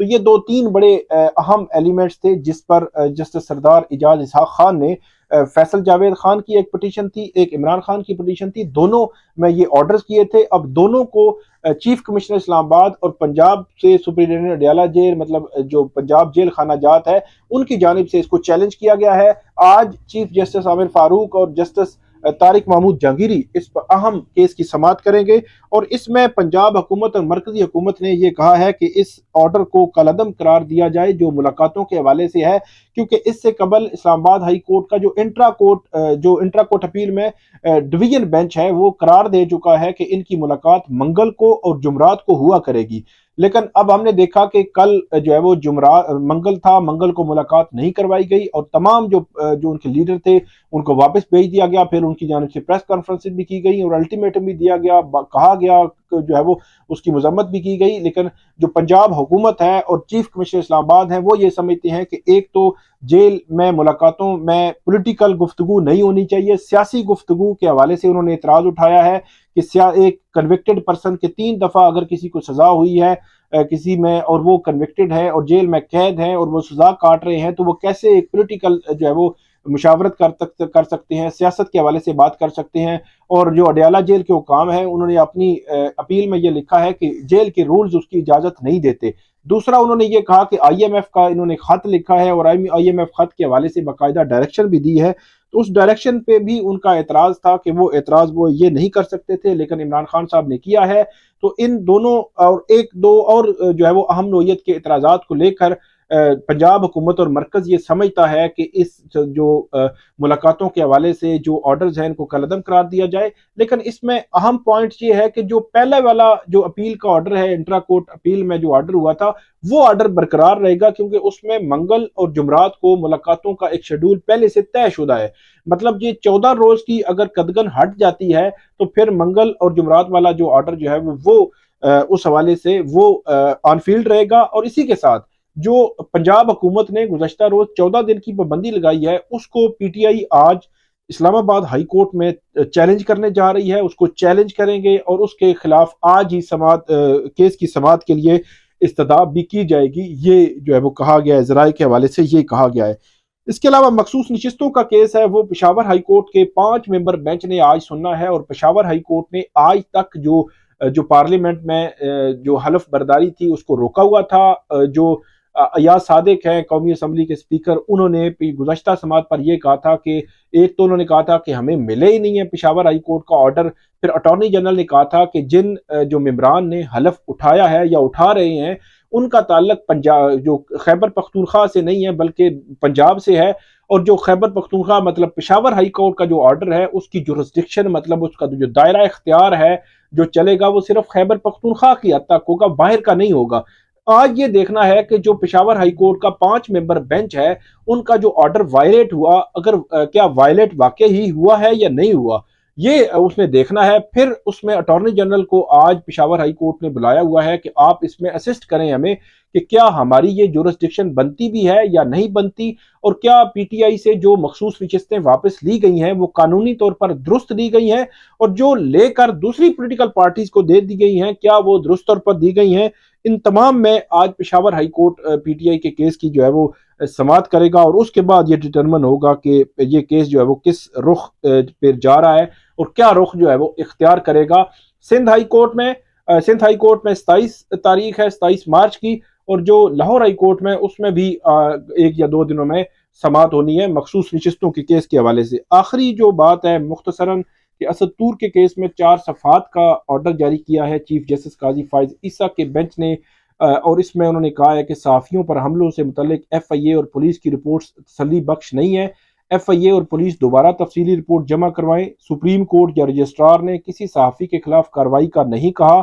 تو یہ دو تین بڑے اہم ایلیمنٹس تھے جس پر جسٹس سردار اعجاز اسحاق خان نے، فیصل جاوید خان کی ایک پٹیشن تھی، ایک عمران خان کی پٹیشن تھی، دونوں میں یہ آرڈرز کیے تھے۔ اب دونوں کو چیف کمشنر اسلام آباد اور پنجاب سے سپرنٹینڈنٹ اڈیالہ جیل، مطلب جو پنجاب جیل خانہ جات ہے، ان کی جانب سے اس کو چیلنج کیا گیا ہے۔ آج چیف جسٹس عامر فاروق اور جسٹس طارق محمود جہانگیری اس پر اہم کیس کی سماعت کریں گے، اور اس میں پنجاب حکومت اور مرکزی حکومت نے یہ کہا ہے کہ اس آرڈر کو کالعدم قرار دیا جائے جو ملاقاتوں کے حوالے سے ہے، کیونکہ اس سے قبل اسلام آباد ہائی کورٹ کا جو انٹرا کورٹ اپیل میں ڈویژن بینچ ہے وہ قرار دے چکا ہے کہ ان کی ملاقات منگل کو اور جمعرات کو ہوا کرے گی، لیکن اب ہم نے دیکھا کہ کل جو ہے وہ منگل تھا، منگل کو ملاقات نہیں کروائی گئی، اور تمام جو ان کے لیڈر تھے ان کو واپس بھیج دیا گیا۔ پھر ان کی جانب سے پریس کانفرنس بھی کی گئی اور الٹیمیٹم بھی دیا گیا، کہا گیا جو ہے وہ اس کی مذمت بھی کی گئی، لیکن جو پنجاب حکومت ہے اور چیف کمشنر اسلام آباد ہیں وہ یہ سمجھتے ہیں کہ ایک تو جیل میں ملاقاتوں میں پولیٹیکل گفتگو نہیں ہونی چاہیے، سیاسی گفتگو کے حوالے سے انہوں نے اعتراض اٹھایا ہے کہ ایک کنوکٹڈ پرسن کے 3 دفعہ اگر کسی کو سزا ہوئی ہے کسی میں، اور وہ کنوکٹڈ ہے اور جیل میں قید ہیں اور وہ سزا کاٹ رہے ہیں، تو وہ کیسے ایک پولیٹیکل جو ہے وہ مشاورت کر سکتے ہیں، سیاست کے حوالے سے بات کر سکتے ہیں۔ اور جو اڈیالہ جیل کے حکام ہیں انہوں نے اپنی اپیل میں یہ لکھا ہے کہ جیل کے رولز اس کی اجازت نہیں دیتے۔ دوسرا انہوں نے یہ کہا کہ آئی ایم ایف کا انہوں نے خط لکھا ہے اور آئی ایم ایف خط کے حوالے سے باقاعدہ ڈائریکشن بھی دی ہے، تو اس ڈائریکشن پہ بھی ان کا اعتراض تھا کہ وہ اعتراض وہ یہ نہیں کر سکتے تھے، لیکن عمران خان صاحب نے کیا ہے۔ تو ان دونوں اور ایک دو اور جو ہے وہ اہم نوعیت کے اعتراضات کو لے کر پنجاب حکومت اور مرکز یہ سمجھتا ہے کہ اس جو ملاقاتوں کے حوالے سے جو آرڈرز ہیں ان کو کالعدم قرار دیا جائے، لیکن اس میں اہم پوائنٹ یہ ہے کہ جو پہلے والا جو اپیل کا آرڈر ہے، انٹرا کورٹ اپیل میں جو آرڈر ہوا تھا وہ آرڈر برقرار رہے گا، کیونکہ اس میں منگل اور جمعرات کو ملاقاتوں کا ایک شیڈول پہلے سے طے شدہ ہے۔ مطلب یہ 14 روز کی اگر قدغن ہٹ جاتی ہے تو پھر منگل اور جمعرات والا جو آرڈر جو ہے وہ اس حوالے سے وہ آن فیلڈ رہے گا۔ اور اسی کے ساتھ جو پنجاب حکومت نے گزشتہ روز 14 دن کی پابندی لگائی ہے اس کو پی ٹی آئی آج اسلام آباد ہائی کورٹ میں چیلنج کرنے جا رہی ہے، اس کو چیلنج کریں گے اور اس کے خلاف آج ہی کیس کی سماعت کے لیے استدعا بھی کی جائے گی، یہ جو ہے وہ کہا گیا ہے، ذرائع کے حوالے سے یہ کہا گیا ہے۔ اس کے علاوہ مخصوص نشستوں کا کیس ہے وہ پشاور ہائی کورٹ کے 5 ممبر بینچ نے آج سننا ہے، اور پشاور ہائی کورٹ نے آج تک جو پارلیمنٹ میں جو حلف برداری تھی اس کو روکا ہوا تھا۔ جو ایاز صادق ہیں قومی اسمبلی کے سپیکر، انہوں نے گزشتہ سماعت پر یہ کہا تھا کہ ایک تو انہوں نے کہا تھا کہ ہمیں ملے ہی نہیں ہے پشاور ہائی کورٹ کا آرڈر، پھر اٹارنی جنرل نے کہا تھا کہ جن جو ممبران نے حلف اٹھایا ہے یا اٹھا رہے ہیں ان کا تعلق جو خیبر پختونخوا سے نہیں ہے بلکہ پنجاب سے ہے، اور جو خیبر پختونخوا مطلب پشاور ہائی کورٹ کا جو آرڈر ہے اس کی جورسڈکشن مطلب اس کا جو دائرہ اختیار ہے جو چلے گا وہ صرف خیبر پختونخوا کی حد تک ہوگا، باہر کا نہیں ہوگا۔ آج یہ دیکھنا ہے کہ جو پشاور ہائی کورٹ کا 5 ممبر بینچ ہے ان کا جو آرڈر وائلیٹ ہوا، اگر کیا وائلیٹ واقع ہی ہوا ہے یا نہیں ہوا، یہ اس نے دیکھنا ہے۔ پھر اس میں اٹارنی جنرل کو آج پشاور ہائی کورٹ نے بلایا ہوا ہے کہ آپ اس میں اسسٹ کریں ہمیں کہ کیا ہماری یہ جورسڈکشن بنتی بھی ہے یا نہیں بنتی، اور کیا پی ٹی آئی سے جو مخصوص نشستیں واپس لی گئی ہیں وہ قانونی طور پر درست لی گئی ہیں، اور جو لے کر دوسری پولیٹیکل پارٹیز کو دے دی گئی ہیں کیا وہ درست طور پر دی گئی ہیں۔ ان تمام میں آج Peshawar high court P T I کے کیس کی جو ہے وہ سماعت کرے گا، اور اس کے بعد یہ ڈٹرمن ہوگا کہ یہ کیس جو ہے وہ کس رخ پہ جا رہا ہے اور کیا رخ جو ہے وہ اختیار کرے گا۔ سندھ ہائی کورٹ میں 27 تاریخ ہے 27 مارچ کی، اور جو لاہور ہائی کورٹ میں اس میں بھی 1 یا 2 دنوں میں سماعت ہونی ہے مخصوص نشستوں کے کیس کے حوالے سے۔ آخری جو بات ہے مختصراً کہ اسد طور کے کیس میں 4 صفحات کا آرڈر جاری کیا ہے چیف جسٹس قاضی فائز عیسیٰ کے بینچ نے، اور اس میں انہوں نے کہا ہے کہ صحافیوں پر حملوں سے متعلق ایف آئی اے اور پولیس کی رپورٹس تسلی بخش نہیں ہے، ایف آئی اے اور پولیس دوبارہ تفصیلی رپورٹ جمع کروائیں۔ سپریم کورٹ یا رجسٹرار نے کسی صحافی کے خلاف کارروائی کا نہیں کہا،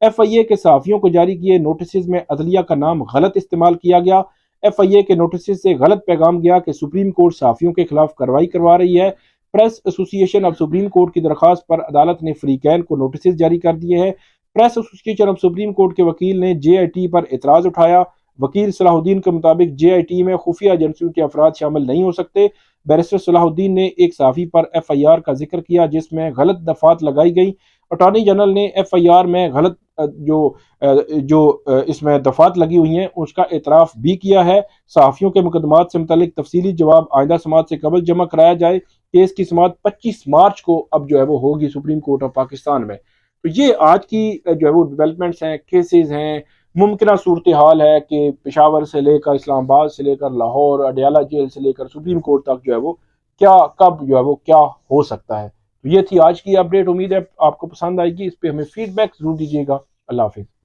ایف آئی اے کے صحافیوں کو جاری کیے نوٹسز میں عدلیہ کا نام غلط استعمال کیا گیا، ایف آئی اے کے نوٹسز سے غلط پیغام گیا کہ سپریم کورٹ صحافیوں کے خلاف کارروائی کروا رہی ہے۔ پریس ایسوسی ایشن آف سپریم کورٹ کی درخواست پر عدالت نے فریقین کو نوٹسز جاری کر دیے ہیں۔ پریس ایسوسی ایشن آف سپریم کورٹ کے وکیل نے جے آئی ٹی پر اعتراض اٹھایا، وکیل صلاح الدین کے مطابق جے آئی ٹی میں خفیہ ایجنسیوں کے افراد شامل نہیں ہو سکتے۔ بیرسٹر صلاح الدین نے ایک صحافی پر ایف آئی آر کا ذکر کیا جس میں غلط دفعات لگائی گئی، اٹارنی جنرل نے ایف آئی آر میں غلط جو اس میں دفعات لگی ہوئی ہیں اس کا اعتراف بھی کیا ہے۔ صحافیوں کے مقدمات سے متعلق تفصیلی جواب آئندہ سماعت سے قبل جمع کرایا جائے۔ کیس کی سماعت 25 مارچ کو اب جو ہے وہ ہوگی سپریم کورٹ آف پاکستان میں۔ تو یہ آج کی جو ہے وہ ڈیولپمنٹس ہیں، کیسز ہیں، ممکنہ صورتحال ہے کہ پشاور سے لے کر اسلام آباد سے لے کر لاہور، اڈیالہ جیل سے لے کر سپریم کورٹ تک جو ہے وہ کیا کب جو ہے وہ کیا ہو سکتا ہے۔ تو یہ تھی آج کی اپڈیٹ، امید ہے آپ کو پسند آئے گی، اس پہ ہمیں فیڈ بیک ضرور دیجیے گا۔ اللہ حافظ۔